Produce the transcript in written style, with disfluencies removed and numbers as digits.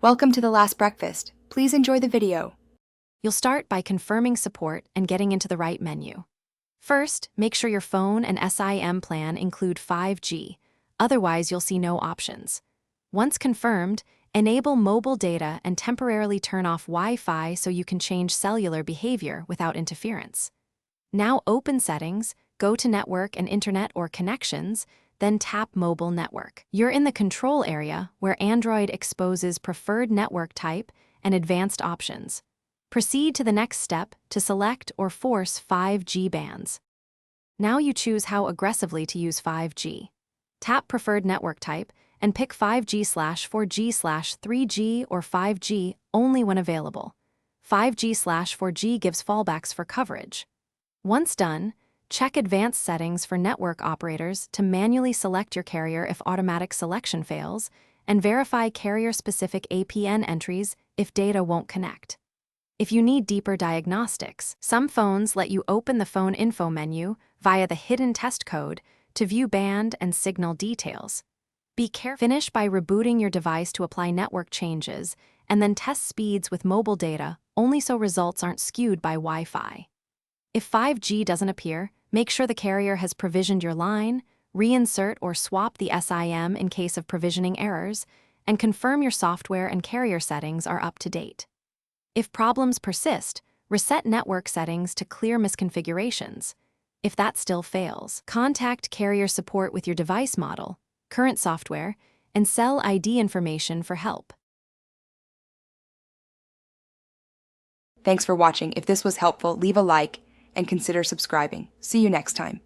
Welcome to The Last Breakfast. Please enjoy the video. You'll start by confirming support and getting into the right menu. First, make sure your phone and SIM plan include 5G, otherwise you'll see no options. Once confirmed, enable mobile data and temporarily turn off Wi-Fi so you can change cellular behavior without interference. Now open Settings, go to Network and Internet or Connections, then tap Mobile Network. You're in the control area where Android exposes preferred network type and advanced options. Proceed to the next step to select or force 5G bands. Now you choose how aggressively to use 5G. Tap Preferred Network Type and pick 5G/4G/3G or 5G only when available. 5G/4G gives fallbacks for coverage. Once done, check Advanced Settings for network operators to manually select your carrier if automatic selection fails, and verify carrier-specific APN entries if data won't connect. If you need deeper diagnostics, some phones let you open the phone info menu via the hidden test code to view band and signal details. Be careful. Finish by rebooting your device to apply network changes, and then test speeds with mobile data only so results aren't skewed by Wi-Fi. If 5G doesn't appear, make sure the carrier has provisioned your line, reinsert or swap the SIM in case of provisioning errors, and confirm your software and carrier settings are up to date. If problems persist, reset network settings to clear misconfigurations. If that still fails, contact carrier support with your device model, current software, and cell ID information for help. Thanks for watching. If this was helpful, leave a like and consider subscribing. See you next time.